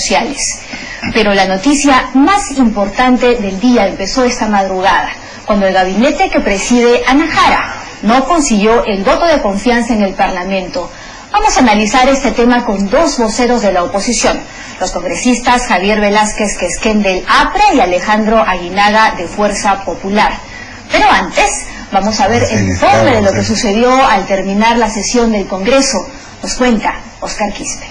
sociales. Pero la noticia más importante del día empezó esta madrugada, cuando el gabinete que preside Ana Jara no consiguió el voto de confianza en el Parlamento. Vamos a analizar este tema con dos voceros de la oposición, los congresistas Javier Velázquez Quesquén del APRE y Alejandro Aguinaga de Fuerza Popular. Pero antes, vamos a ver el informe de lo que sucedió al terminar la sesión del Congreso. Nos cuenta Oscar Quispe.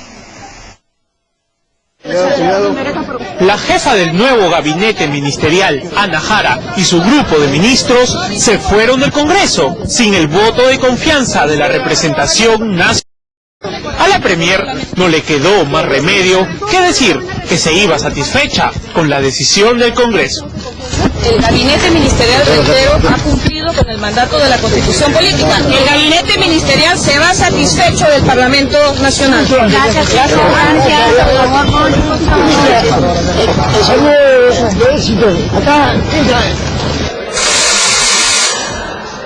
La jefa del nuevo gabinete ministerial, Ana Jara, y su grupo de ministros se fueron del Congreso sin el voto de confianza de la representación nacional. A la Premier no le quedó más remedio que decir que se iba satisfecha con la decisión del Congreso. El gabinete ministerial, reitero, ha cumplido con el mandato de la Constitución Política. El gabinete ministerial se va satisfecho del Parlamento Nacional. Gracias.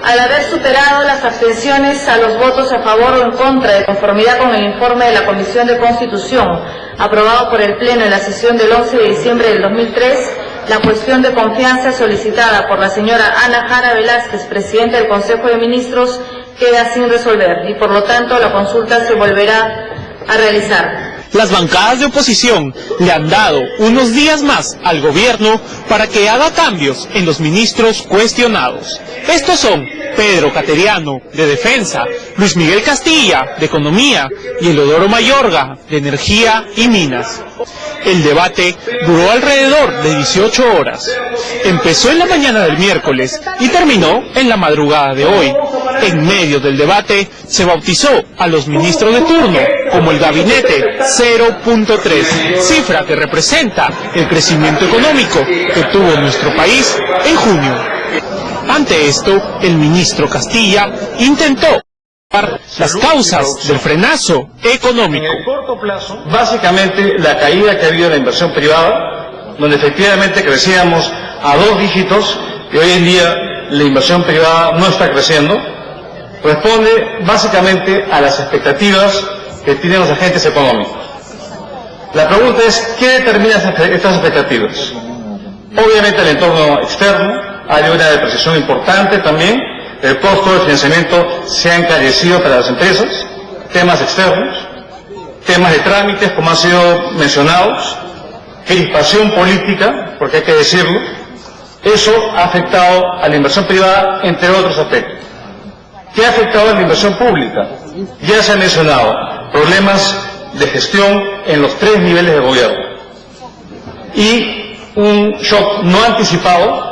Al haber superado las abstenciones a los votos a favor o en contra de conformidad con el informe de la Comisión de Constitución aprobado por el Pleno en la sesión del 11 de diciembre del 2003, la cuestión de confianza solicitada por la señora Ana Jara Velázquez, presidenta del Consejo de Ministros, queda sin resolver y por lo tanto la consulta se volverá a realizar. Las bancadas de oposición le han dado unos días más al gobierno para que haga cambios en los ministros cuestionados. Estos son Pedro Cateriano, de Defensa, Luis Miguel Castilla, de Economía, y Eleodoro Mayorga, de Energía y Minas. El debate duró alrededor de 18 horas. Empezó en la mañana del miércoles y terminó en la madrugada de hoy. En medio del debate se bautizó a los ministros de turno como el gabinete 0.3, cifra que representa el crecimiento económico que tuvo nuestro país en junio. Ante esto, el ministro Castilla intentó las causas del frenazo económico. En el corto plazo, básicamente la caída que ha habido en la inversión privada, donde efectivamente crecíamos a 2 dígitos y hoy en día la inversión privada no está creciendo, responde básicamente a las expectativas que tienen los agentes económicos. La pregunta es, ¿qué determina estas expectativas? Obviamente el entorno externo, hay una depreciación importante también, el costo de financiamiento se ha encarecido para las empresas, temas externos, temas de trámites como han sido mencionados, crispación política, porque hay que decirlo, eso ha afectado a la inversión privada entre otros aspectos. ¿Qué ha afectado a la inversión pública? Ya se ha mencionado, problemas de gestión en los 3 niveles de gobierno y un shock no anticipado,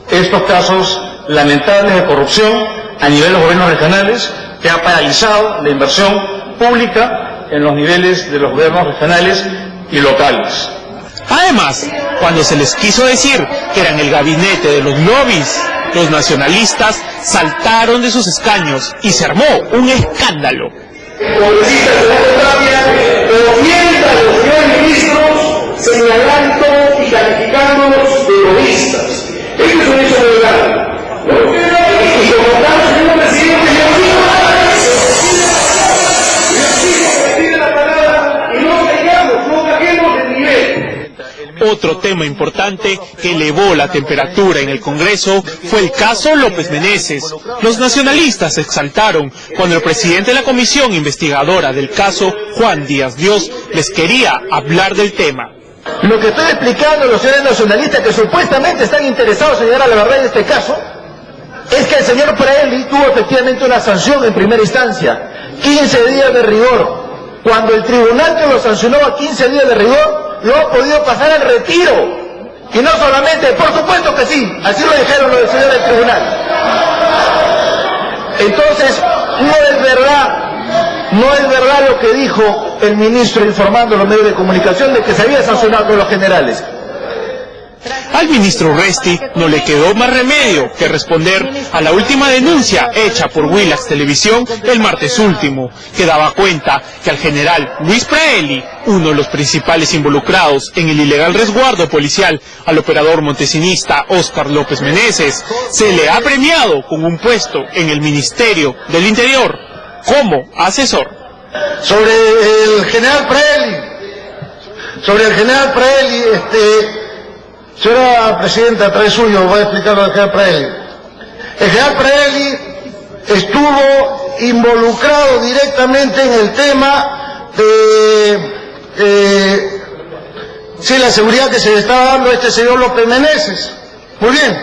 estos casos lamentables de corrupción a nivel de los gobiernos regionales que ha paralizado la inversión pública en los niveles de los gobiernos regionales y locales. Además, cuando se les quiso decir que eran el gabinete de los lobbies, los nacionalistas saltaron de sus escaños y se armó un escándalo. Congresistas de la contraria comienzan a los señores ministros señalando y calificándolos de egoístas. Esto es un hecho muy grave. Y como tal, señor presidente, yo la palabra y no bajemos el nivel. Otro tema importante que elevó la temperatura en el Congreso fue el caso López Meneses. Los nacionalistas se exaltaron cuando el presidente de la comisión investigadora del caso, Juan Díaz Dios, les quería hablar del tema. Lo que estoy explicando a los señores nacionalistas que supuestamente están interesados en llegar a la verdad en este caso, es que el señor Praeli tuvo efectivamente una sanción en primera instancia, 15 días de rigor. Cuando el tribunal que lo sancionó a 15 días de rigor, lo ha podido pasar al retiro. Y no solamente, por supuesto que sí, así lo dijeron los señores del tribunal. Entonces, no es verdad lo que dijo el ministro informando a los medios de comunicación de que se había sancionado a los generales. Al ministro Resti no le quedó más remedio que responder a la última denuncia hecha por Willax Televisión el martes último, que daba cuenta que al general Luis Praeli, uno de los principales involucrados en el ilegal resguardo policial al operador montesinista Óscar López Meneses, se le ha premiado con un puesto en el Ministerio del Interior como asesor. Sobre el general Praeli, Sobre el general Praeli, señora Presidenta, a través suyo voy a explicar lo del general Praeli. El general Praeli estuvo involucrado directamente en el tema de la seguridad que se le estaba dando a este señor López Meneses. Muy bien.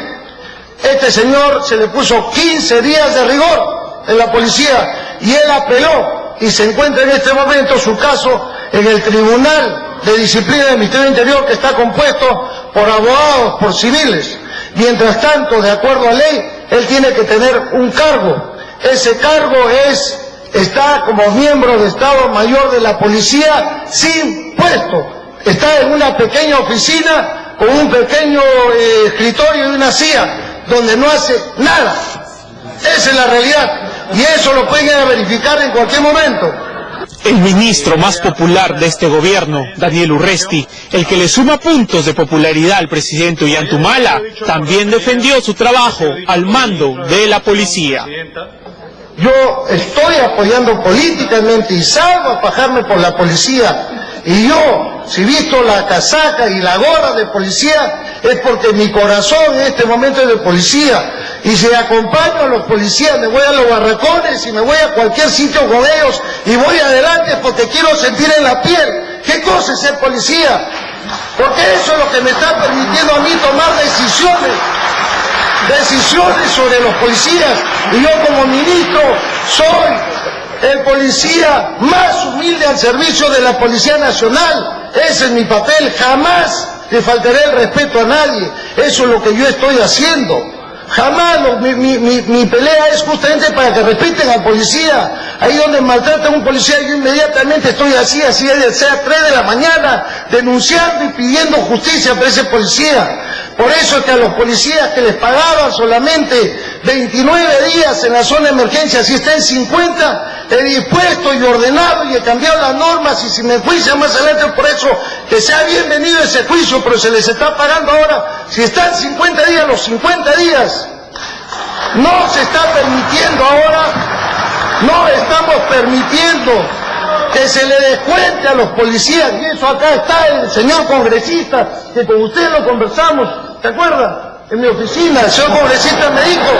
Este señor se le puso 15 días de rigor en la policía y él apeló y se encuentra en este momento su caso en el Tribunal de Disciplina del Ministerio Interior, que está compuesto por abogados, por civiles. Mientras tanto, de acuerdo a ley, él tiene que tener un cargo. Ese cargo está como miembro de Estado Mayor de la Policía sin puesto. Está en una pequeña oficina con un pequeño escritorio y una silla, donde no hace nada. Esa es la realidad. Y eso lo pueden verificar en cualquier momento. El ministro más popular de este gobierno, Daniel Urresti, el que le suma puntos de popularidad al presidente Ollanta, también defendió su trabajo al mando de la policía. Yo estoy apoyando políticamente y salgo a fajarme por la policía. Y yo, si visto la casaca y la gorra de policía, es porque mi corazón en este momento es de policía. Y si acompaño a los policías, me voy a los barracones y me voy a cualquier sitio con ellos y voy adelante porque quiero sentir en la piel qué cosa es ser policía. Porque eso es lo que me está permitiendo a mí tomar decisiones sobre los policías. Y yo como ministro soy el policía más humilde al servicio de la Policía Nacional. Ese es mi papel. Jamás le faltaré el respeto a nadie. Eso es lo que yo estoy haciendo. Jamás, mi pelea es justamente para que respeten al policía. Ahí donde maltratan a un policía, yo inmediatamente estoy así, sea 3 de la mañana, denunciando y pidiendo justicia para ese policía. Por eso es que a los policías que les pagaban solamente 29 días en la zona de emergencia, si está en 50, he dispuesto y ordenado y he cambiado las normas, y si me juician más adelante, por eso que sea bienvenido ese juicio, pero se les está pagando ahora, si están 50 días, los 50 días. No se está permitiendo ahora, no estamos permitiendo que se le descuente a los policías, y eso acá está el señor congresista, que con usted lo conversamos, ¿te acuerdas? En mi oficina, el señor congresista me dijo,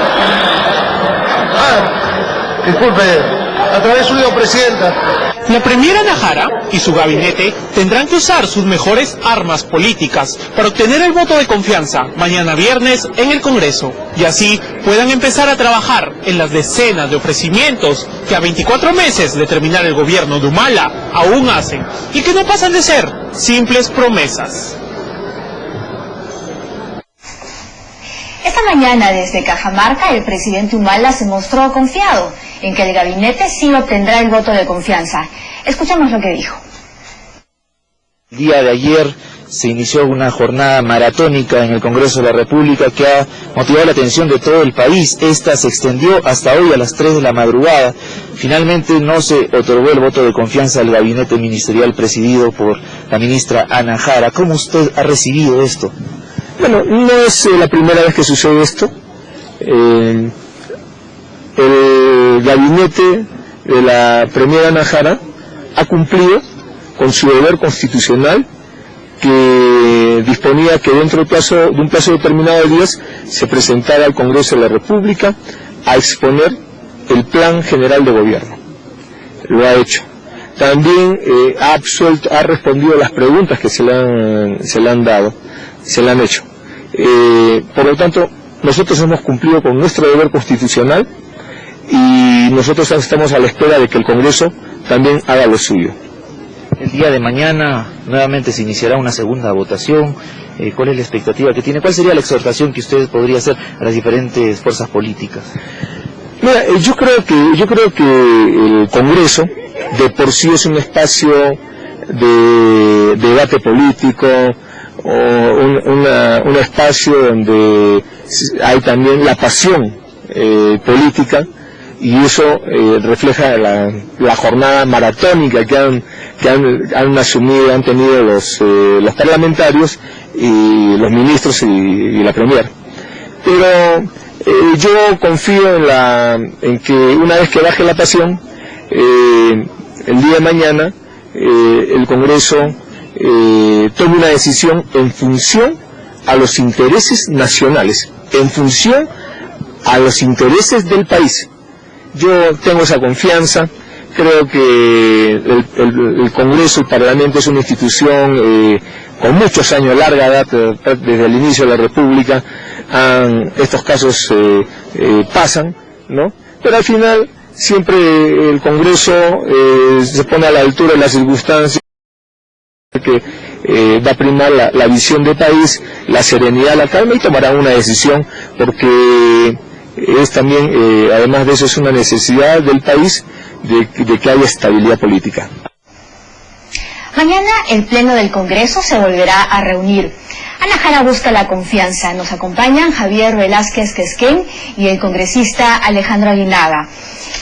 disculpe, a través suyo, Presidenta. La premiera Anahara y su gabinete tendrán que usar sus mejores armas políticas para obtener el voto de confianza mañana viernes en el Congreso, y así puedan empezar a trabajar en las decenas de ofrecimientos que a 24 meses de terminar el gobierno de Humala aún hacen, y que no pasan de ser simples promesas. Esta mañana desde Cajamarca el presidente Humala se mostró confiado en que el gabinete sí obtendrá el voto de confianza. Escuchamos lo que dijo. El día de ayer se inició una jornada maratónica en el Congreso de la República que ha motivado la atención de todo el país. Esta se extendió hasta hoy a las 3 de la madrugada. Finalmente no se otorgó el voto de confianza al gabinete ministerial presidido por la ministra Anahara. ¿Cómo usted ha recibido esto? Bueno, no es la primera vez que sucede esto. El gabinete de la premiera Anahara ha cumplido con su deber constitucional, que disponía que dentro de un plazo determinado de días se presentara al Congreso de la República a exponer el plan general de gobierno. Lo ha hecho. También ha respondido a las preguntas que se le han hecho. Por lo tanto, nosotros hemos cumplido con nuestro deber constitucional y nosotros estamos a la espera de que el Congreso también haga lo suyo. El día de mañana nuevamente se iniciará una segunda votación. ¿Cuál es la expectativa que tiene? ¿Cuál sería la exhortación que usted podría hacer a las diferentes fuerzas políticas? Mira, yo creo que el Congreso de por sí es un espacio de debate político, o un espacio donde hay también la pasión política, y eso refleja la jornada maratónica que han asumido, han tenido los parlamentarios y los ministros y la premier. Pero yo confío en que una vez que baje la pasión, el día de mañana el Congreso tome una decisión en función a los intereses nacionales, en función a los intereses del país. Yo tengo esa confianza. Creo que el Congreso, el Parlamento es una institución con muchos años, larga data, desde el inicio de la República. Estos casos pasan, ¿no? Pero al final siempre el Congreso se pone a la altura de las circunstancias, que va a primar la visión de país, la serenidad, la calma, y tomará una decisión, porque es también, además de eso, es una necesidad del país de que haya estabilidad política. Mañana el Pleno del Congreso se volverá a reunir. Ana Jara busca la confianza. Nos acompañan Javier Velázquez Quesquén y el congresista Alejandro Aguinaga.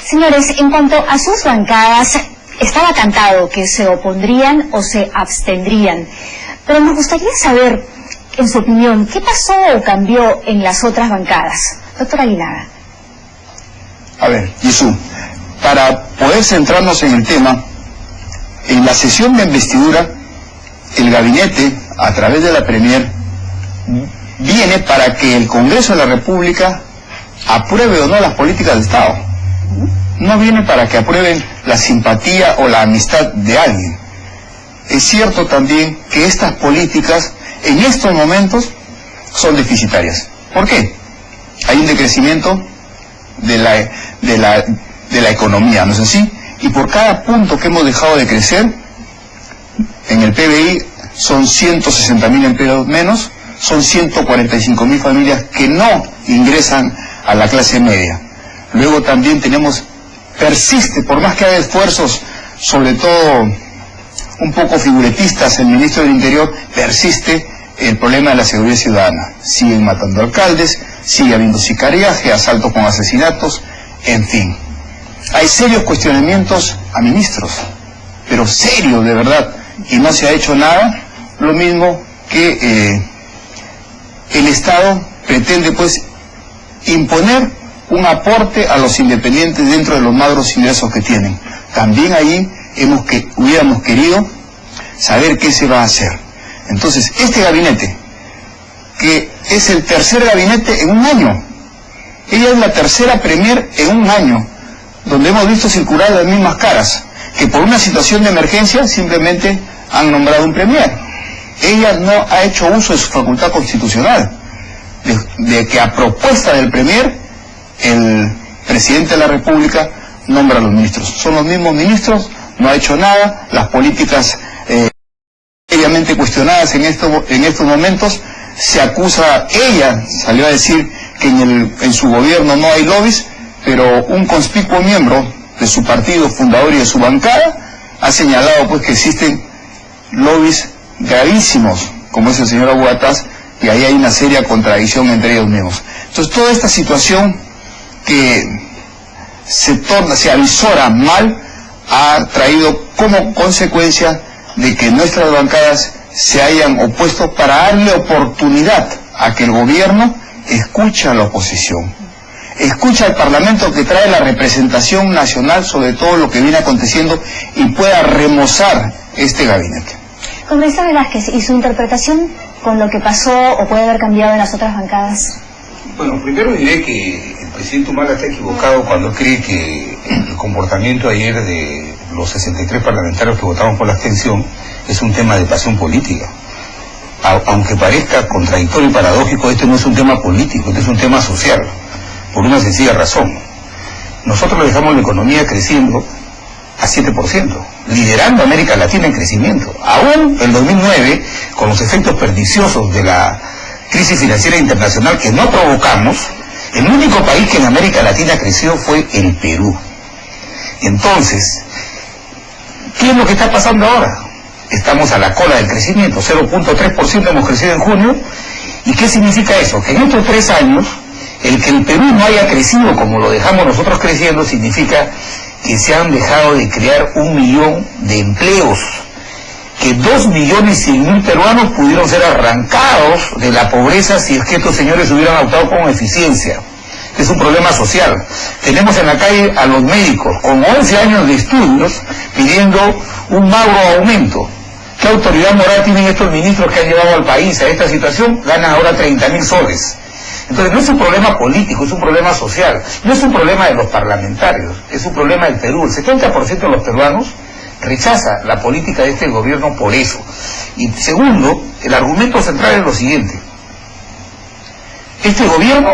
Señores, en cuanto a sus bancadas, estaba cantado que se opondrían o se abstendrían. Pero nos gustaría saber, en su opinión, ¿qué pasó o cambió en las otras bancadas? Doctor Aguinaga. A ver, Jesús, para poder centrarnos en el tema, en la sesión de investidura, el gabinete, a través de la Premier, viene para que el Congreso de la República apruebe o no las políticas de Estado. No viene para que aprueben la simpatía o la amistad de alguien. Es cierto también que estas políticas, en estos momentos, son deficitarias. ¿Por qué? Hay un decrecimiento de la economía, ¿no es así? Y por cada punto que hemos dejado de crecer, en el PBI son 160.000 empleos menos, son 145.000 familias que no ingresan a la clase media. Luego también persiste, por más que haya esfuerzos, sobre todo un poco figuretistas, el ministro del Interior, persiste el problema de la seguridad ciudadana. Siguen matando alcaldes, sigue habiendo sicariaje, asaltos con asesinatos, en fin. Hay serios cuestionamientos a ministros, pero serios de verdad, y no se ha hecho nada. Lo mismo que el Estado pretende pues imponer un aporte a los independientes dentro de los magros ingresos que tienen. También ahí hubiéramos querido saber qué se va a hacer. Entonces, este gabinete, que es el tercer gabinete en un año, ella es la tercera Premier en un año, donde hemos visto circular las mismas caras, que por una situación de emergencia simplemente han nombrado un Premier. Ella no ha hecho uso de su facultad constitucional, de que a propuesta del Premier, el presidente de la República nombra a los ministros. Son los mismos ministros, no ha hecho nada, las políticas seriamente cuestionadas en estos momentos. Se acusa, ella salió a decir que en su gobierno no hay lobbies, pero un conspicuo miembro de su partido fundador y de su bancada ha señalado pues que existen lobbies gravísimos, como es el señor Abuataz, y ahí hay una seria contradicción entre ellos mismos. Entonces toda esta situación que se avisora mal ha traído como consecuencia de que nuestras bancadas se hayan opuesto para darle oportunidad a que el gobierno escuche a la oposición, escuche al Parlamento, que trae la representación nacional sobre todo lo que viene aconteciendo, y pueda remozar este gabinete. Congresista Velázquez, ¿y su interpretación con lo que pasó o puede haber cambiado en las otras bancadas? Bueno, primero diré que el presidente Humala está equivocado cuando cree que el comportamiento ayer de los 63 parlamentarios que votaron por la abstención es un tema de pasión política. Aunque parezca contradictorio y paradójico, este no es un tema político, este es un tema social, por una sencilla razón. Nosotros dejamos la economía creciendo a 7%, liderando a América Latina en crecimiento. Aún el 2009, con los efectos perniciosos de la crisis financiera internacional que no provocamos, el único país que en América Latina creció fue el Perú. Entonces, ¿qué es lo que está pasando ahora? Estamos a la cola del crecimiento, 0.3% hemos crecido en junio. ¿Y qué significa eso? Que en estos 3 años, el que el Perú no haya crecido como lo dejamos nosotros creciendo, significa que se han dejado de crear 1 millón de empleos, que 2.100.000 peruanos pudieron ser arrancados de la pobreza si es que estos señores hubieran optado con eficiencia. Es un problema social. Tenemos en la calle a los médicos con 11 años de estudios pidiendo un magro aumento. ¿Qué autoridad moral tienen estos ministros que han llevado al país a esta situación? Ganan ahora 30.000 soles. Entonces no es un problema político, es un problema social, no es un problema de los parlamentarios, es un problema del Perú. El 70% de los peruanos rechaza la política de este gobierno por eso. Y segundo, el argumento central es lo siguiente: este gobierno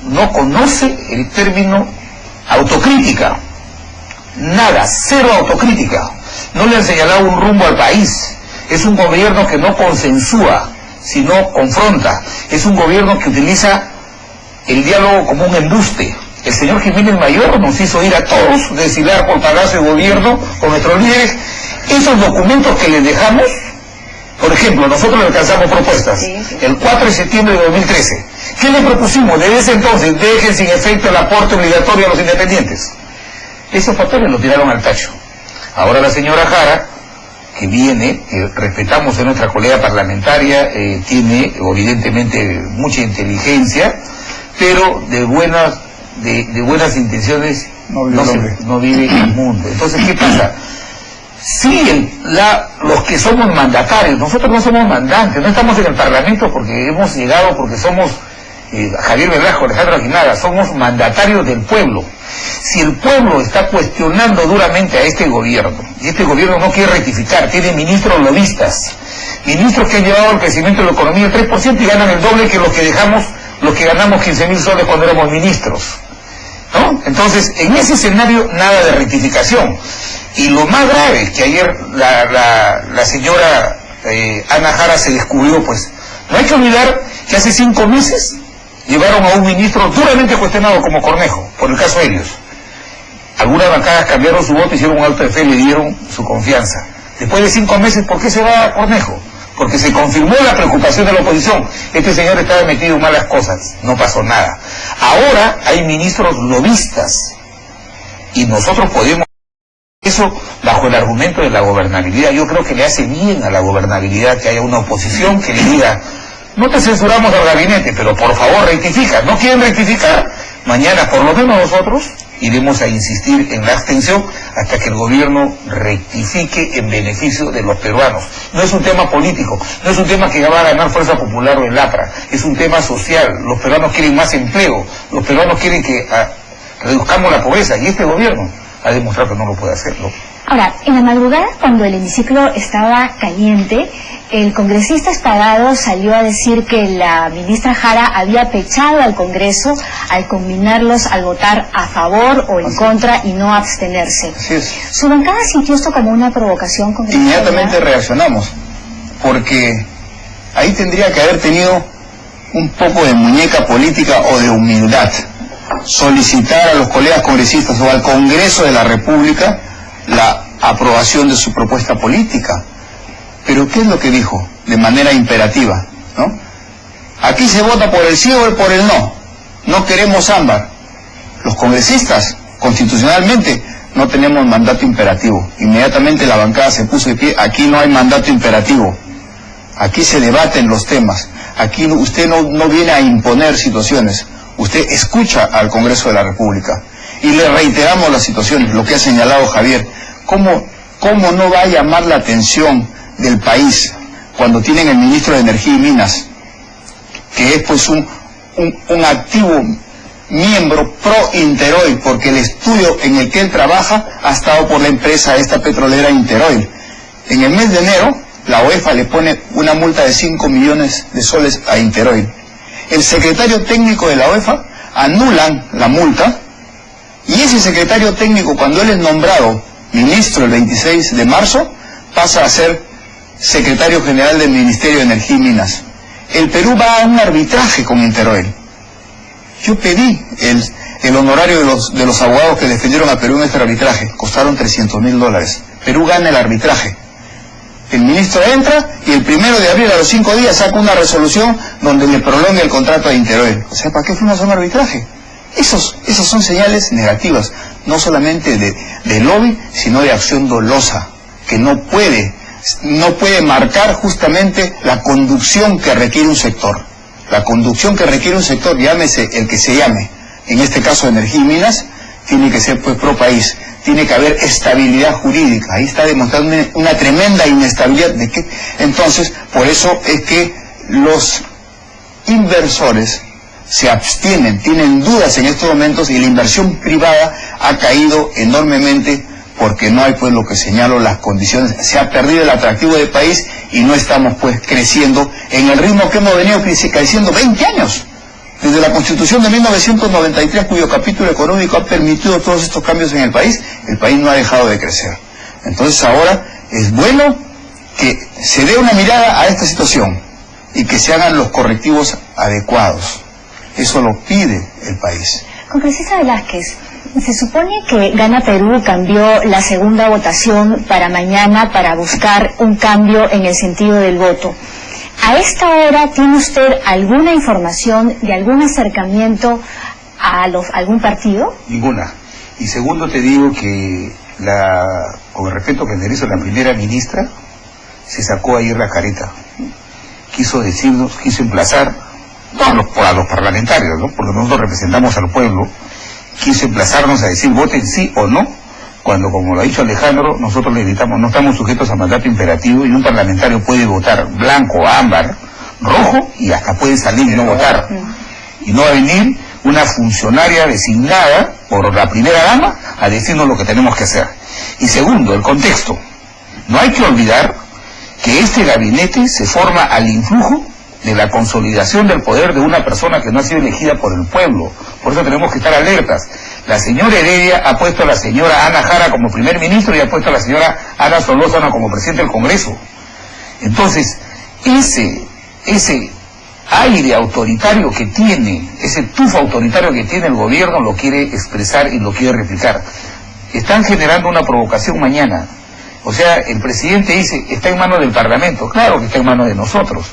no conoce el término autocrítica, nada, cero autocrítica, no le han señalado un rumbo al país. Es un gobierno que no consensúa, sino confronta. Es un gobierno que utiliza el diálogo como un embuste. El señor Jiménez Mayor nos hizo ir a todos, desfilar por Palacio de Gobierno con nuestros líderes. Esos documentos que les dejamos, por ejemplo, nosotros le alcanzamos propuestas el 4 de septiembre de 2013. ¿Qué le propusimos? Desde ese entonces, dejen sin efecto el aporte obligatorio a los independientes. Esos papeles los tiraron al tacho. Ahora la señora Jara, que viene, que respetamos a nuestra colega parlamentaria, tiene evidentemente mucha inteligencia, pero de buenas intenciones no vive el mundo. Entonces, ¿qué pasa? Sí, los que somos mandatarios, nosotros no somos mandantes, no estamos en el Parlamento porque hemos llegado, porque somos Javier Velasco, Alejandro Aguinaga, somos mandatarios del pueblo. Si el pueblo está cuestionando duramente a este gobierno, y este gobierno no quiere rectificar, tiene ministros lobistas, ministros que han llevado al crecimiento de la economía el 3% y ganan el doble que los que ganamos 15.000 soles cuando éramos ministros, ¿no? Entonces, en ese escenario, nada de rectificación. Y lo más grave, que ayer la señora Ana Jara se descubrió, pues, no hay que olvidar que hace 5 meses llevaron a un ministro duramente cuestionado como Cornejo, por el caso Helios. Algunas bancadas cambiaron su voto, hicieron un alto de fe y le dieron su confianza. Después de 5 meses, ¿por qué se va a Cornejo? Porque se confirmó la preocupación de la oposición. Este señor estaba metido en malas cosas, no pasó nada. Ahora hay ministros lobistas y nosotros podemos eso bajo el argumento de la gobernabilidad. Yo creo que le hace bien a la gobernabilidad que haya una oposición que le diga: no te censuramos al gabinete, pero por favor rectifica. ¿No quieren rectificar? Mañana por lo menos nosotros iremos a insistir en la abstención hasta que el gobierno rectifique en beneficio de los peruanos. No es un tema político, no es un tema que va a ganar Fuerza Popular o el APRA, es un tema social. Los peruanos quieren más empleo, los peruanos quieren que reduzcamos la pobreza, y este gobierno ha demostrado que no lo puede hacer, ¿no? Ahora, en la madrugada, cuando el hemiciclo estaba caliente, el congresista Espadados salió a decir que la ministra Jara había pechado al Congreso al combinarlos al votar a favor o en contra y no abstenerse. Así es. ¿Su bancada sintió esto como una provocación congresal? Inmediatamente reaccionamos, porque ahí tendría que haber tenido un poco de muñeca política o de humildad. Solicitar a los colegas congresistas o al Congreso de la República la aprobación de su propuesta política. Pero ¿qué es lo que dijo? De manera imperativa, ¿no? Aquí se vota por el sí o por el no. No queremos ámbar. Los congresistas, constitucionalmente, no tenemos mandato imperativo. Inmediatamente la bancada se puso de pie. Aquí no hay mandato imperativo. Aquí se debaten los temas. Aquí usted no viene a imponer situaciones. Usted escucha al Congreso de la República. Y le reiteramos las situaciones, lo que ha señalado Javier. ¿Cómo no va a llamar la atención del país cuando tienen el ministro de Energía y Minas, que es pues un activo miembro pro Interoil, porque el estudio en el que él trabaja ha estado por la empresa esta petrolera Interoil? En el mes de enero, la OEFA le pone una multa de 5 millones de soles a Interoil. El secretario técnico de la OEFA anulan la multa, y ese secretario técnico, cuando él es nombrado ministro el 26 de marzo, pasa a ser secretario general del Ministerio de Energía y Minas. El Perú va a un arbitraje con Interoil. Yo pedí el honorario de los abogados que defendieron a Perú en este arbitraje. Costaron $300.000. Perú gana el arbitraje. El ministro entra y el 1 de abril, a los 5 días, saca una resolución donde le prolonga el contrato a Interoil. O sea, ¿para qué fuimos a un arbitraje? Esos son señales negativas, no solamente de lobby, sino de acción dolosa, que no puede marcar justamente la conducción que requiere un sector. La conducción que requiere un sector, llámese el que se llame, en este caso Energía y Minas, tiene que ser pues pro país, tiene que haber estabilidad jurídica. Ahí está demostrando una tremenda inestabilidad. Entonces, por eso es que los inversores se abstienen, tienen dudas en estos momentos, y la inversión privada ha caído enormemente porque no hay, pues, lo que señalo, las condiciones. Se ha perdido el atractivo del país y no estamos, pues, creciendo en el ritmo que hemos venido creciendo 20 años. Desde la Constitución de 1993, cuyo capítulo económico ha permitido todos estos cambios en el país no ha dejado de crecer. Entonces ahora es bueno que se dé una mirada a esta situación y que se hagan los correctivos adecuados. Eso lo pide el país. Congresista Velázquez, se supone que Gana Perú cambió la segunda votación para mañana para buscar un cambio en el sentido del voto. ¿A esta hora tiene usted alguna información de algún acercamiento a algún partido? Ninguna. Y segundo, te digo que con el respeto que merece la primera ministra, se sacó ayer la careta. Quiso decirnos, quiso emplazar, no a los parlamentarios, ¿no?, porque nosotros representamos al pueblo, quiso emplazarnos a decir voten sí o no, cuando, como lo ha dicho Alejandro, nosotros le gritamos, no estamos sujetos a mandato imperativo, y un parlamentario puede votar blanco, ámbar, rojo, y hasta puede salir y no votar. Y no va a venir una funcionaria designada por la primera dama a decirnos lo que tenemos que hacer. Y segundo, el contexto. No hay que olvidar que este gabinete se forma al influjo de la consolidación del poder de una persona que no ha sido elegida por el pueblo. Por eso tenemos que estar alertas. La señora Heredia ha puesto a la señora Ana Jara como primer ministro y ha puesto a la señora Ana Solórzano como presidente del Congreso. Entonces, ese aire autoritario que tiene, ese tufo autoritario que tiene el gobierno, lo quiere expresar y lo quiere replicar. Están generando una provocación mañana. O sea, el presidente dice, está en manos del Parlamento. Claro que está en manos de nosotros.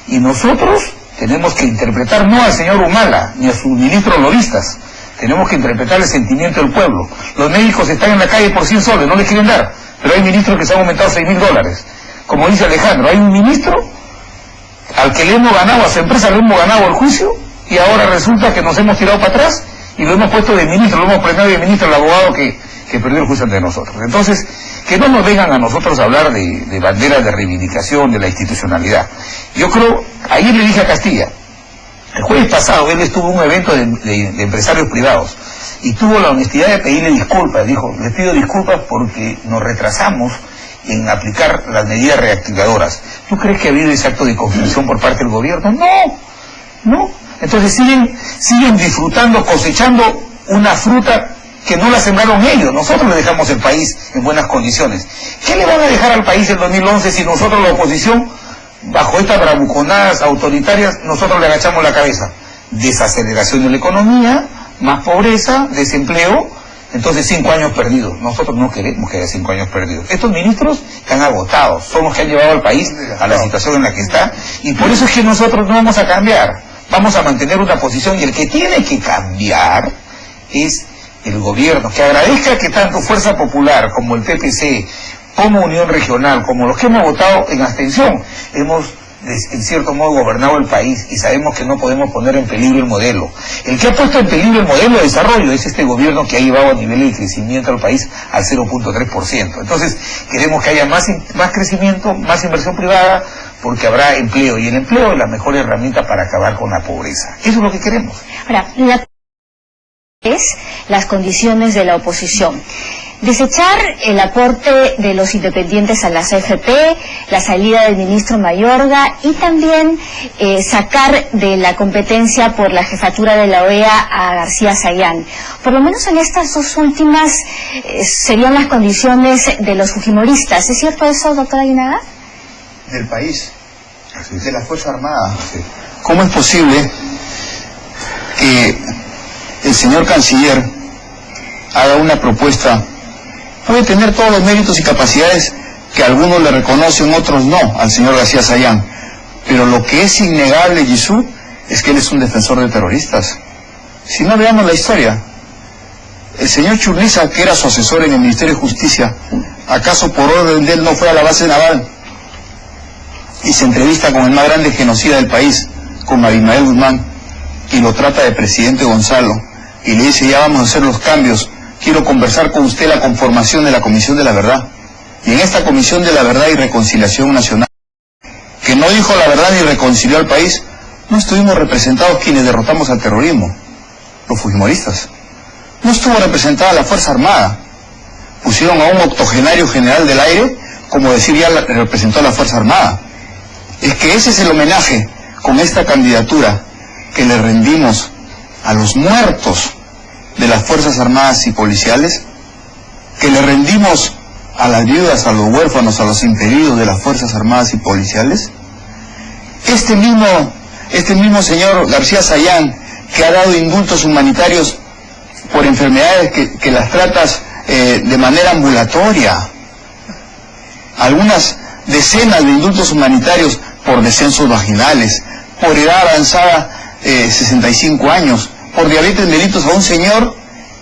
Y nosotros tenemos que interpretar no al señor Humala ni a sus ministros loristas, tenemos que interpretar el sentimiento del pueblo. Los médicos están en la calle por 100 soles, no les quieren dar, pero hay ministros que se han aumentado $6.000. Como dice Alejandro, hay un ministro al que le hemos ganado, a su empresa le hemos ganado el juicio, y ahora resulta que nos hemos tirado para atrás y lo hemos puesto de ministro, lo hemos premiado de ministro al abogado que perdió el juicio ante nosotros. Entonces, que no nos vengan a nosotros a hablar de banderas de reivindicación, de la institucionalidad. Yo creo, ayer le dije a Castilla, el jueves pasado él estuvo en un evento de empresarios privados y tuvo la honestidad de pedirle disculpas. Dijo, les pido disculpas porque nos retrasamos en aplicar las medidas reactivadoras. ¿Tú crees que ha habido ese acto de confusión por parte del gobierno? No. Entonces siguen disfrutando, cosechando una fruta que no la sembraron ellos. Nosotros le dejamos el país en buenas condiciones. ¿Qué le van a dejar al país en 2011 si nosotros, la oposición, bajo estas bravuconadas autoritarias, nosotros le agachamos la cabeza? Desaceleración de la economía, más pobreza, desempleo. Entonces 5 años perdidos. Nosotros no queremos que haya 5 años perdidos. Estos ministros están agotados, son los que han llevado al país a la situación en la que está, y por eso es que nosotros no vamos a cambiar. Vamos a mantener una posición, y el que tiene que cambiar es el gobierno, que agradezca que tanto Fuerza Popular como el PPC, como Unión Regional, como los que hemos votado en abstención, hemos en cierto modo gobernado el país, y sabemos que no podemos poner en peligro el modelo. El que ha puesto en peligro el modelo de desarrollo es este gobierno, que ha llevado a nivel de crecimiento al país al 0.3%. Entonces queremos que haya más crecimiento, más inversión privada, porque habrá empleo, y el empleo es la mejor herramienta para acabar con la pobreza. Eso es lo que queremos. Ahora, las condiciones de la oposición. Desechar el aporte de los independientes a la CFP, la salida del ministro Mayorga, y también sacar de la competencia por la jefatura de la OEA a García Sayán. Por lo menos en estas dos últimas serían las condiciones de los fujimoristas. ¿Es cierto eso, doctora Aguinaga? Del país, de la Fuerza Armada. ¿Cómo es posible que el señor canciller haga una propuesta? Puede tener todos los méritos y capacidades que algunos le reconocen, otros no, al señor García Sayán, pero lo que es innegable, Jesús, es que él es un defensor de terroristas. Si no, veamos la historia. El señor Churliza, que era su asesor en el Ministerio de Justicia, ¿acaso por orden de él no fue a la base naval y se entrevista con el más grande genocida del país, con Abimael Guzmán, y lo trata de presidente Gonzalo, y le dice, ya vamos a hacer los cambios quiero conversar con usted la conformación de la Comisión de la Verdad. Y en esta Comisión de la Verdad y Reconciliación Nacional, que no dijo la verdad ni reconcilió al país, no estuvimos representados quienes derrotamos al terrorismo, los fujimoristas. No estuvo representada la Fuerza Armada. Pusieron a un octogenario general del aire, como decir ya representó a la Fuerza Armada. Es que ese es el homenaje con esta candidatura que le rendimos a los muertos de las Fuerzas Armadas y Policiales, que le rendimos a las viudas, a los huérfanos, a los impedidos de las Fuerzas Armadas y Policiales. Este mismo señor García Sayán, que ha dado indultos humanitarios por enfermedades que las tratas de manera ambulatoria, algunas decenas de indultos humanitarios por descensos vaginales, por edad avanzada, 65 años, por diabetes mellitus, a un señor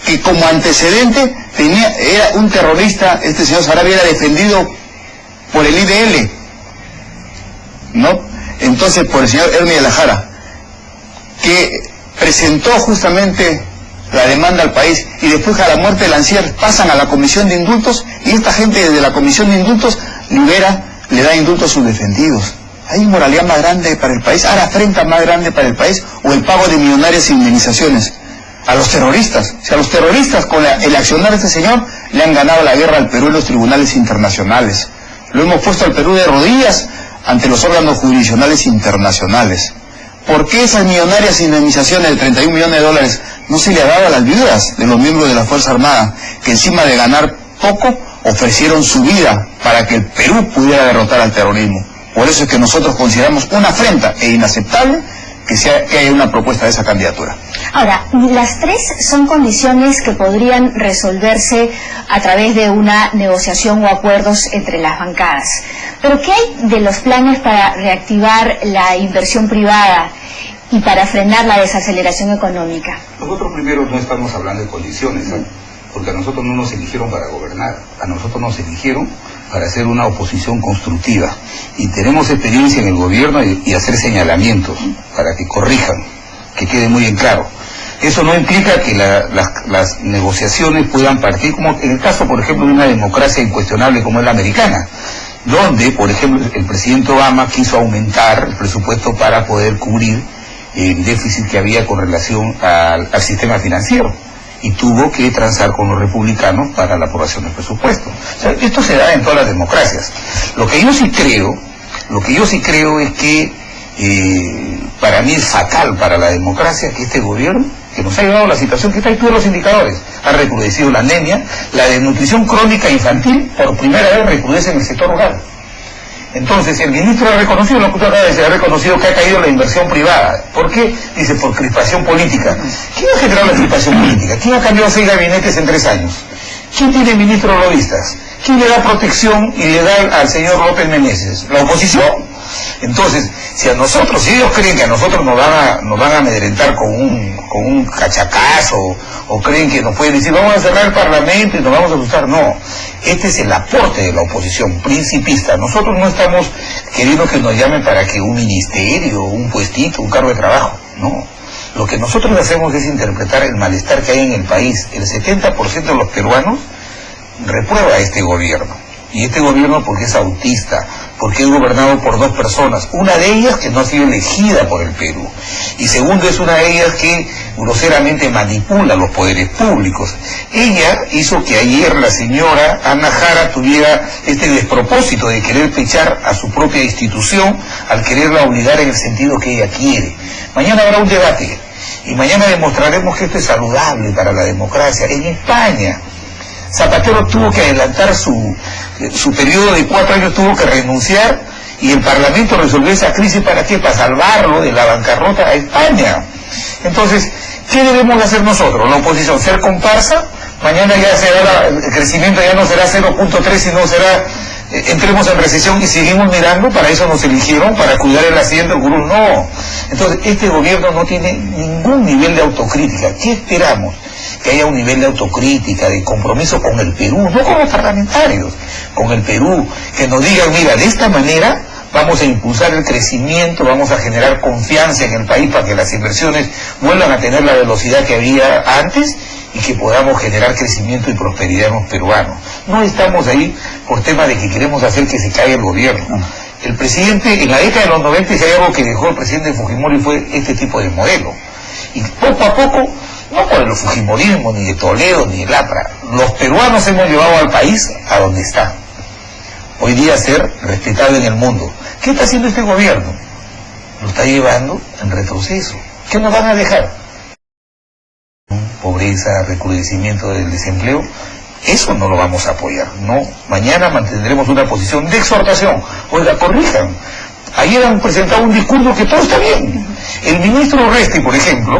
que como antecedente era un terrorista. Este señor Sarabia era defendido por el IDL, ¿no? Entonces por el señor Ernie de la Jara, que presentó justamente la demanda al país, y después a la muerte de Lancier pasan a la comisión de indultos, y esta gente desde la comisión de indultos le da indultos a sus defendidos. ¿Hay inmoralidad más grande para el país? ¿Hay afrenta más grande para el país? ¿O el pago de millonarias indemnizaciones a los terroristas? Si a los terroristas, con el accionar de este señor, le han ganado la guerra al Perú en los tribunales internacionales. Lo hemos puesto al Perú de rodillas ante los órganos jurisdiccionales internacionales. ¿Por qué esas millonarias indemnizaciones de 31 millones de dólares no se le ha dado a las viudas de los miembros de la Fuerza Armada, que encima de ganar poco, ofrecieron su vida para que el Perú pudiera derrotar al terrorismo? Por eso es que nosotros consideramos una afrenta e inaceptable que haya una propuesta de esa candidatura. Ahora, las tres son condiciones que podrían resolverse a través de una negociación o acuerdos entre las bancadas. Pero ¿qué hay de los planes para reactivar la inversión privada y para frenar la desaceleración económica? Nosotros primero no estamos hablando de condiciones, ¿eh? Porque a nosotros no nos eligieron para gobernar, a nosotros nos eligieron para hacer una oposición constructiva, y tenemos experiencia en el gobierno y hacer señalamientos para que corrijan, que quede muy en claro. Eso no implica que las negociaciones puedan partir, como en el caso, por ejemplo, de una democracia incuestionable como es la americana, donde, por ejemplo, el presidente Obama quiso aumentar el presupuesto para poder cubrir el déficit que había con relación al sistema financiero, y tuvo que transar con los republicanos para la aprobación del presupuesto. O sea, esto se da en todas las democracias. Lo que yo sí creo es que para mí es fatal para la democracia que este gobierno, que nos ha llevado a la situación que está en todos los indicadores, ha recrudecido la anemia, la desnutrición crónica infantil por primera vez recrudece en el sector rural. Entonces, el ministro ha reconocido, lo que usted acaba de decir, ha reconocido que ha caído la inversión privada. ¿Por qué? Dice, por crispación política. ¿Quién ha generado la crispación política? ¿Quién ha cambiado 6 gabinetes en 3 años? ¿Quién tiene ministros lobistas? ¿Quién le da protección y le da al señor López Meneses? ¿La oposición? Entonces, si ellos creen que a nosotros nos van a amedrentar con un cachacazo, o creen que nos pueden decir, vamos a cerrar el Parlamento y nos vamos a asustar, no. Este es el aporte de la oposición principista. Nosotros no estamos queriendo que nos llamen para que un ministerio, un puestito, un cargo de trabajo, no. Lo que nosotros hacemos es interpretar el malestar que hay en el país. El 70% de los peruanos reprueba a este gobierno. Y este gobierno porque es autista, porque es gobernado por 2 personas. Una de ellas que no ha sido elegida por el Perú. Y segundo, es una de ellas que groseramente manipula los poderes públicos. Ella hizo que ayer la señora Ana Jara tuviera este despropósito de querer pechar a su propia institución al quererla obligar en el sentido que ella quiere. Mañana habrá un debate y mañana demostraremos que esto es saludable para la democracia. En España, Zapatero tuvo que adelantar su periodo de 4 años, tuvo que renunciar, y el Parlamento resolvió esa crisis. ¿Para qué? Para salvarlo de la bancarrota a España. Entonces, ¿qué debemos hacer nosotros? La oposición, ser comparsa. Mañana ya será el crecimiento ya no será 0.3, sino será, entremos en recesión y seguimos mirando. Para eso nos eligieron, para cuidar el asiento, el gurú. No. Entonces, este gobierno no tiene ningún nivel de autocrítica. ¿Qué esperamos? Que haya un nivel de autocrítica, de compromiso con el Perú, no con los parlamentarios, con el Perú, que nos digan, mira, de esta manera vamos a impulsar el crecimiento, vamos a generar confianza en el país para que las inversiones vuelvan a tener la velocidad que había antes, y que podamos generar crecimiento y prosperidad en los peruanos. No estamos ahí por tema de que queremos hacer que se caiga el gobierno. El presidente, en la década de los 90, si hay algo que dejó el presidente Fujimori fue este tipo de modelo. Y poco a poco, no por el fujimorismo, ni de Toledo, ni de APRA, los peruanos hemos llevado al país a donde está. Hoy día ser respetado en el mundo. ¿Qué está haciendo este gobierno? Lo está llevando en retroceso. ¿Qué nos van a dejar? Pobreza, recrudecimiento del desempleo. Eso no lo vamos a apoyar, no. Mañana mantendremos una posición de exhortación. Oiga, corrijan. Ayer han presentado un discurso que todo está bien. El ministro Oresti, por ejemplo,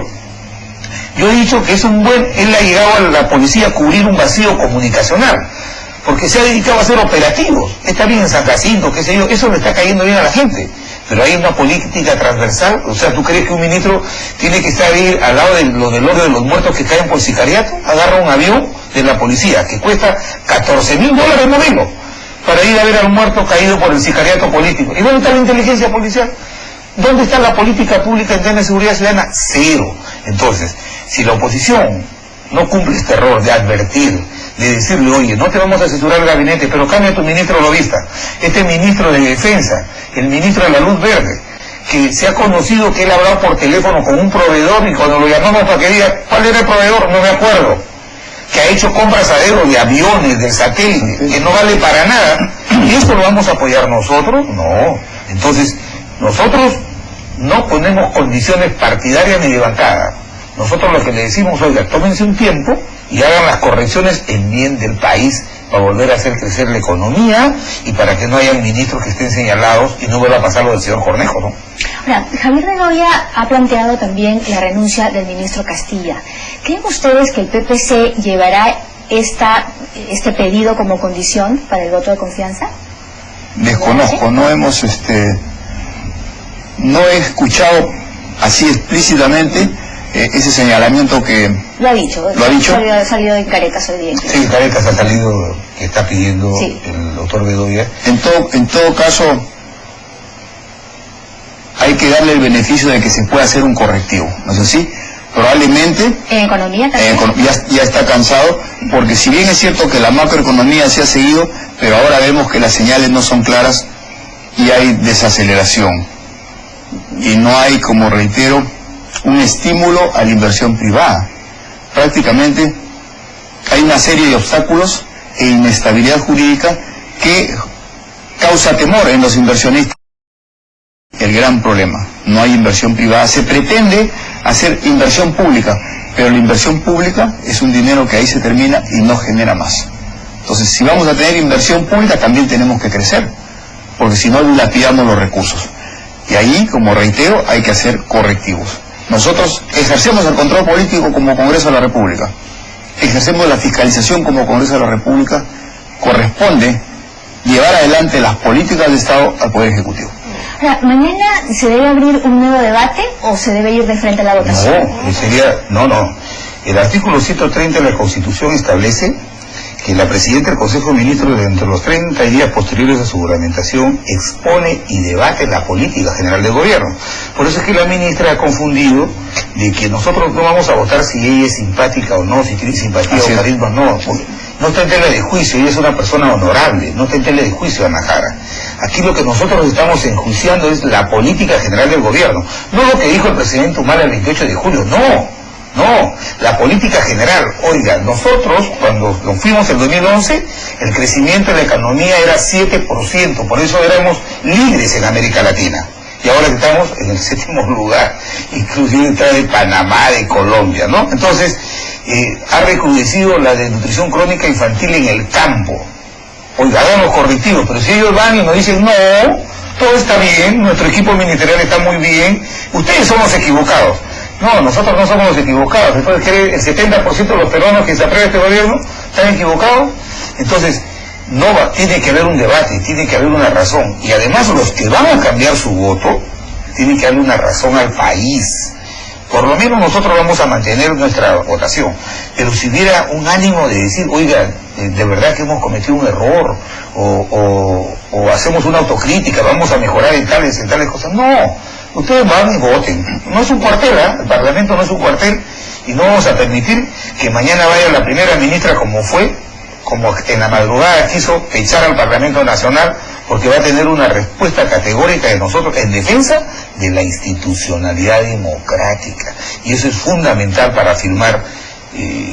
yo he dicho que es un buen, él ha llegado a la policía a cubrir un vacío comunicacional, porque se ha dedicado a hacer operativos. Está bien en San Jacinto, qué sé yo, eso le está cayendo bien a la gente. Pero hay una política transversal. O sea, ¿tú crees que un ministro tiene que estar ahí al lado del orden de los muertos que caen por sicariato? Agarra un avión de la policía que cuesta $14.000 modelo para ir a ver al muerto caído por el sicariato político. ¿Y dónde está la inteligencia policial? ¿Dónde está la política pública en tema de seguridad ciudadana? Cero. Entonces, si la oposición no cumple este error de advertir, de decirle, oye, no te vamos a censurar el gabinete, pero cambia tu ministro lobista, este ministro de Defensa, el ministro de la Luz Verde, que se ha conocido que él ha hablado por teléfono con un proveedor y cuando lo llamamos para que diga, ¿cuál era el proveedor? No me acuerdo. Que ha hecho compras a dedo de aviones, del satélite, que no vale para nada. ¿Y esto lo vamos a apoyar nosotros? No. Entonces, nosotros no ponemos condiciones partidarias ni de bancada. Nosotros lo que le decimos, oiga, tómense un tiempo y hagan las correcciones en bien del país para volver a hacer crecer la economía y para que no haya ministros que estén señalados y no vuelva a pasar lo del señor Cornejo, ¿no? Ahora, Javier Bedoya ha planteado también la renuncia del ministro Castilla. ¿Creen ustedes que el PPC llevará este pedido como condición para el voto de confianza? Desconozco, no hemos, no he escuchado así explícitamente ese señalamiento que... Lo ha dicho. ¿Lo ha dicho? Ha salido de Caretas hoy día. Sí, Caretas ha salido, que está pidiendo sí. El doctor Bedoya. En todo caso, hay que darle el beneficio de que se pueda hacer un correctivo, ¿no es así? Probablemente... En economía también. Ya está cansado, porque si bien es cierto que la macroeconomía se ha seguido, pero ahora vemos que las señales no son claras y hay desaceleración. Y no hay, como reitero, un estímulo a la inversión privada. Prácticamente hay una serie de obstáculos e inestabilidad jurídica que causa temor en los inversionistas. El gran problema, no hay inversión privada. Se pretende hacer inversión pública, pero la inversión pública es un dinero que ahí se termina y no genera más. Entonces, si vamos a tener inversión pública, también tenemos que crecer, porque si no dilapidamos los recursos. Y ahí, como reitero, hay que hacer correctivos. Nosotros ejercemos el control político como Congreso de la República, ejercemos la fiscalización como Congreso de la República, corresponde llevar adelante las políticas del Estado al Poder Ejecutivo. Ahora, ¿mañana se debe abrir un nuevo debate o se debe ir de frente a la votación? No. El artículo 130 de la Constitución establece que la Presidenta del Consejo de Ministros, dentro de los 30 días posteriores a su juramentación, expone y debate la política general del gobierno. Por eso es que la ministra ha confundido de que nosotros no vamos a votar si ella es simpática o no, si tiene simpatía o carisma o no. No está en tela de juicio, ella es una persona honorable, no está en tela de juicio Ana Jara. Aquí lo que nosotros estamos enjuiciando es la política general del gobierno, no lo que dijo el presidente Humala el 28 de julio, no, la política general. Oiga, nosotros cuando nos fuimos en 2011, el crecimiento de la economía era 7%, por eso éramos líderes en América Latina. Y ahora estamos en el 7º lugar, inclusive está de Panamá, de Colombia, ¿no? Entonces, ha recrudecido la desnutrición crónica infantil en el campo. Oiga, hagan los correctivos, pero si ellos van y nos dicen, no, todo está bien, nuestro equipo ministerial está muy bien, ustedes son los equivocados. No, nosotros no somos los equivocados. Entonces, ¿cree el 70% de los peruanos que se aprueba este gobierno están equivocados? Entonces, tiene que haber un debate, tiene que haber una razón. Y además, los que van a cambiar su voto, tienen que darle una razón al país. Por lo menos nosotros vamos a mantener nuestra votación. Pero si hubiera un ánimo de decir, oiga, de verdad que hemos cometido un error, o hacemos una autocrítica, vamos a mejorar en tales cosas, no. Ustedes van y voten. No es un cuartel, el Parlamento no es un cuartel, Y no vamos a permitir que mañana vaya la primera ministra como en la madrugada quiso echar al Parlamento Nacional, porque va a tener una respuesta categórica de nosotros en defensa de la institucionalidad democrática. Y eso es fundamental para afirmar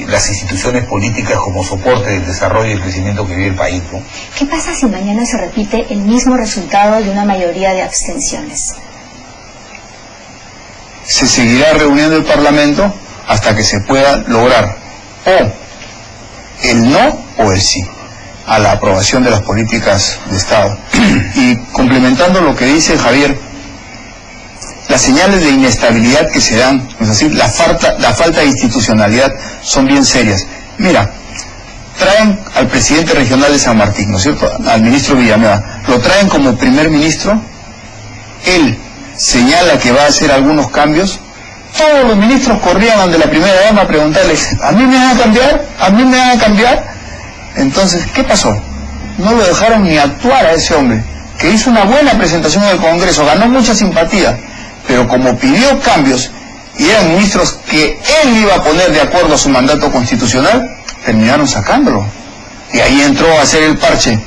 las instituciones políticas como soporte del desarrollo y el crecimiento que vive el país, ¿no? ¿Qué pasa si mañana se repite el mismo resultado de una mayoría de abstenciones? Se seguirá reuniendo el Parlamento hasta que se pueda lograr o el no o el sí a la aprobación de las políticas de Estado. Y complementando lo que dice Javier, las señales de inestabilidad que se dan, es decir, la falta de institucionalidad son bien serias. Mira, traen al presidente regional de San Martín, ¿no es cierto?, al ministro Villanueva, lo traen como primer ministro, él señala que va a hacer algunos cambios, todos los ministros corrían ante la primera dama a preguntarles, ¿a mí me van a cambiar? ¿A mí me van a cambiar? Entonces, ¿qué pasó? No lo dejaron ni actuar a ese hombre, que hizo una buena presentación en el Congreso, ganó mucha simpatía, pero como pidió cambios y eran ministros que él iba a poner de acuerdo a su mandato constitucional, terminaron sacándolo. Y ahí entró a hacer el parche,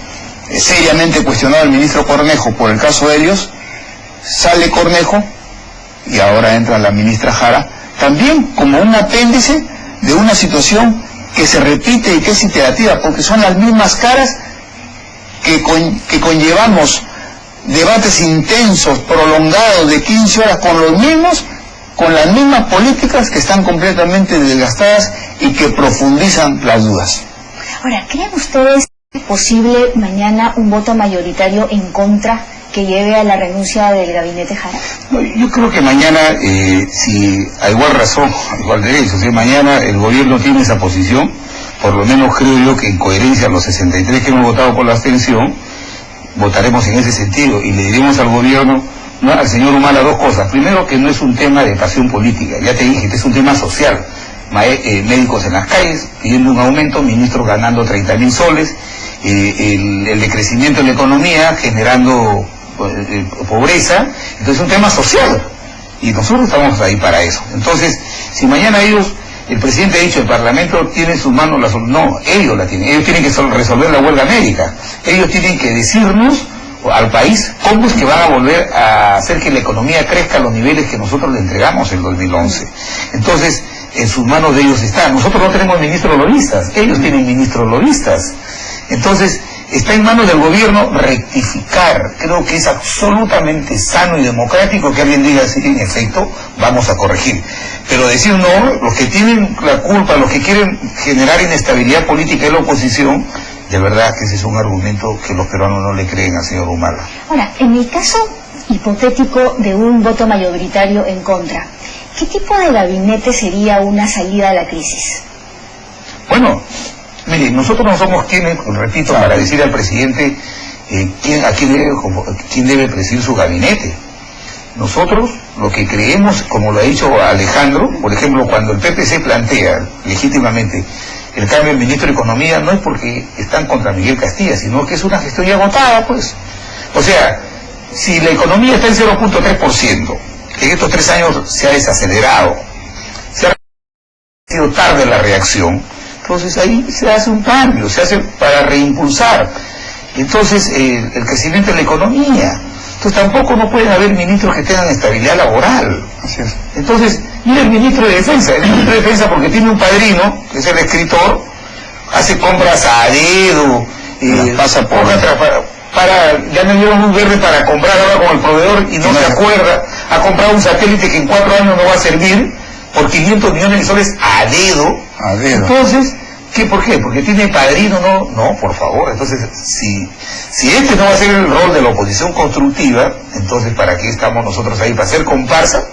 seriamente cuestionado el ministro Cornejo por el caso de Helios, sale Cornejo y ahora entra la ministra Jara, también como un apéndice de una situación que se repite y que es iterativa, porque son las mismas caras que conllevamos debates intensos, prolongados de 15 horas con las mismas políticas que están completamente desgastadas y que profundizan las dudas. Ahora, ¿creen ustedes posible mañana un voto mayoritario en contra que lleve a la renuncia del gabinete Jara? Yo creo que mañana, si a igual razón, a igual derecho, si mañana el gobierno tiene esa posición, por lo menos creo yo que en coherencia a los 63 que hemos votado por la abstención, votaremos en ese sentido y le diremos al gobierno, no, al señor Humala, dos cosas. Primero, que no es un tema de pasión política, ya te dije que es un tema social. Médicos en las calles pidiendo un aumento, ministros ganando 30.000 soles, el decrecimiento en la economía generando pobreza. Entonces es un tema social y nosotros estamos ahí para eso. Entonces, si mañana el presidente ha dicho, el Parlamento tiene en sus manos la solución, no, ellos la tienen, ellos tienen que resolver la huelga médica, ellos tienen que decirnos al país cómo es que van a volver a hacer que la economía crezca a los niveles que nosotros le entregamos en 2011. Entonces, en sus manos de ellos está. Nosotros no tenemos ministros loristas, ellos tienen ministros loristas. Entonces, está en manos del gobierno rectificar. Creo que es absolutamente sano y democrático que alguien diga, sí, en efecto, vamos a corregir. Pero decir no, los que tienen la culpa, los que quieren generar inestabilidad política en la oposición, de verdad que ese es un argumento que los peruanos no le creen al señor Humala. Ahora, en el caso hipotético de un voto mayoritario en contra, ¿qué tipo de gabinete sería una salida a la crisis? Bueno, mire, nosotros no somos quienes, repito, para decir al presidente quién debe presidir su gabinete. Nosotros lo que creemos, como lo ha dicho Alejandro, por ejemplo, cuando el PPC plantea legítimamente el cambio del ministro de Economía, no es porque están contra Miguel Castilla, sino que es una gestión ya votada, pues. O sea, si la economía está en 0.3%, que en estos 3 años se ha desacelerado, se ha sido tarde la reacción, entonces ahí se hace un cambio, se hace para reimpulsar entonces el crecimiento de la economía. Entonces tampoco no pueden haber ministros que tengan estabilidad laboral. Así es. Entonces, mira el ministro de Defensa, porque tiene un padrino, que es el escritor, hace compras a dedo, pasa por ya me dieron luz verde para comprar ahora con el proveedor y no se acuerda, ha comprado un satélite que en 4 años no va a servir por 500 millones de soles a dedo. Entonces, ¿por qué? Porque tiene padrino, no, por favor. Entonces, si este no va a ser el rol de la oposición constructiva, entonces ¿para qué estamos nosotros ahí? ¿Para hacer comparsa?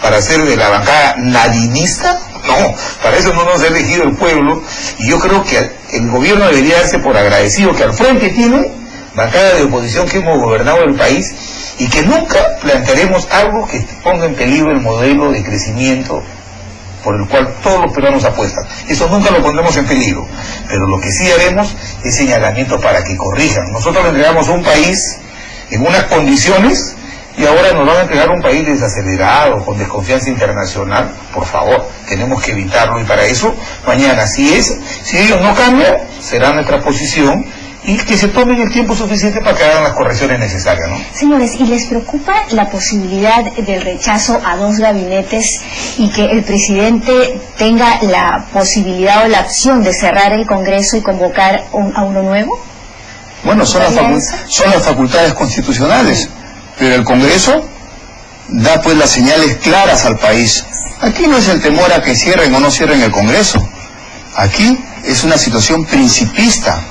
¿Para ser de la bancada nadinista? No, para eso no nos ha elegido el pueblo, y yo creo que el gobierno debería darse por agradecido que al frente tiene bancada de oposición que hemos gobernado el país y que nunca plantearemos algo que ponga en peligro el modelo de crecimiento por el cual todos los peruanos apuestan. Eso nunca lo pondremos en peligro, pero lo que sí haremos es señalamiento para que corrijan. Nosotros le entregamos un país en unas condiciones y ahora nos van a entregar un país desacelerado, con desconfianza internacional. Por favor, tenemos que evitarlo, y para eso, mañana, si ellos no cambian, será nuestra posición, y que se tomen el tiempo suficiente para que hagan las correcciones necesarias, ¿no? Señores, ¿y les preocupa la posibilidad del rechazo a 2 gabinetes y que el presidente tenga la posibilidad o la opción de cerrar el Congreso y convocar a uno nuevo? Bueno, son las facultades constitucionales, pero el Congreso da pues las señales claras al país. Aquí no es el temor a que cierren o no cierren el Congreso. Aquí es una situación principista.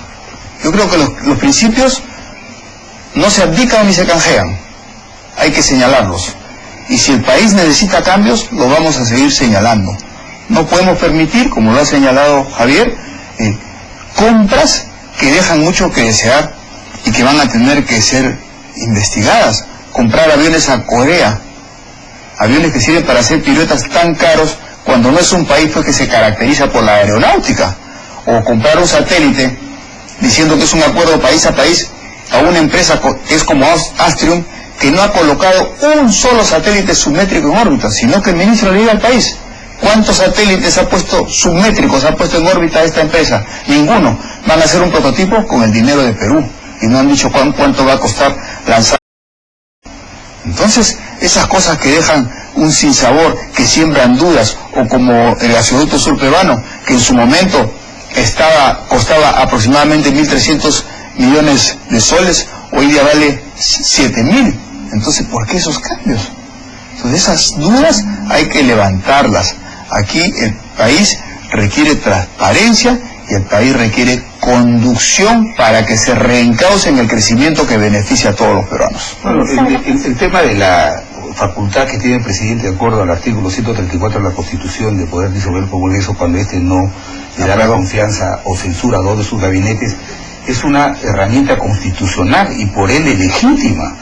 Yo creo que los principios no se abdican ni se canjean. Hay que señalarlos. Y si el país necesita cambios, los vamos a seguir señalando. No podemos permitir, como lo ha señalado Javier, compras que dejan mucho que desear y que van a tener que ser investigadas. Comprar aviones a Corea, aviones que sirven para hacer piruetas tan caros cuando no es un país pues, que se caracteriza por la aeronáutica. O comprar un satélite diciendo que es un acuerdo país a país a una empresa que es como Astrium, que no ha colocado un solo satélite submétrico en órbita, sino que el ministro le diga al país cuántos satélites submétricos ha puesto en órbita esta empresa. Ninguno. Van a hacer un prototipo con el dinero de Perú y no han dicho cuánto va a costar lanzar. Entonces, esas cosas que dejan un sinsabor, que siembran dudas, o como el gasoducto sur peruano, que en su momento costaba aproximadamente 1.300 millones de soles, hoy día vale 7.000. Entonces, ¿por qué esos cambios? Entonces, esas dudas hay que levantarlas. Aquí el país requiere transparencia y el país requiere conducción para que se reencauce en el crecimiento que beneficia a todos los peruanos. Bueno, el tema de la facultad que tiene el presidente de acuerdo al artículo 134 de la Constitución de poder disolver el Congreso cuando no le da la confianza o censura a 2 de sus gabinetes, es una herramienta constitucional y por ende legítima.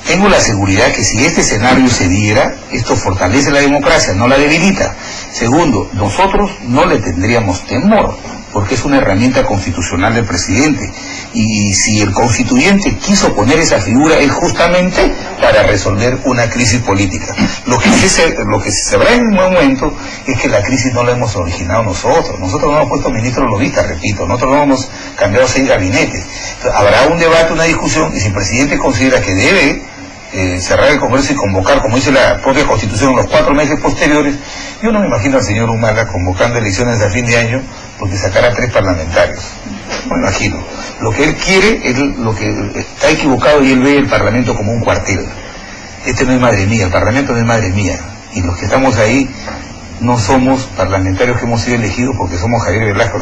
Tengo la seguridad que si este escenario se diera, esto fortalece la democracia, no la debilita. Segundo, nosotros no le tendríamos temor, porque es una herramienta constitucional del presidente. Y si el constituyente quiso poner esa figura es justamente para resolver una crisis política. Lo que se sabrá en un momento es que la crisis no la hemos originado nosotros. Nosotros no hemos puesto ministros lobistas, repito, nosotros no hemos cambiado 6 gabinetes. Entonces, habrá un debate, una discusión, y si el presidente considera que debe cerrar el Congreso y convocar, como dice la propia Constitución, los 4 meses posteriores, yo no me imagino al señor Humala convocando elecciones a fin de año porque sacará 3 parlamentarios. No me imagino. Lo que él quiere es lo que está equivocado, y él ve el Parlamento como un cuartel. Este no es madre mía, el Parlamento no es madre mía. Y los que estamos ahí no somos parlamentarios que hemos sido elegidos porque somos Javier Velasco,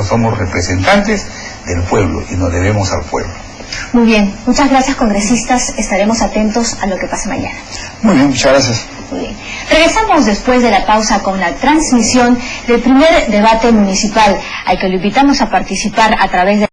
somos representantes del pueblo y nos debemos al pueblo. Muy bien, muchas gracias, congresistas. Estaremos atentos a lo que pase mañana. Muy bien, muchas gracias. Muy bien. Regresamos después de la pausa con la transmisión del primer debate municipal, al que lo invitamos a participar a través de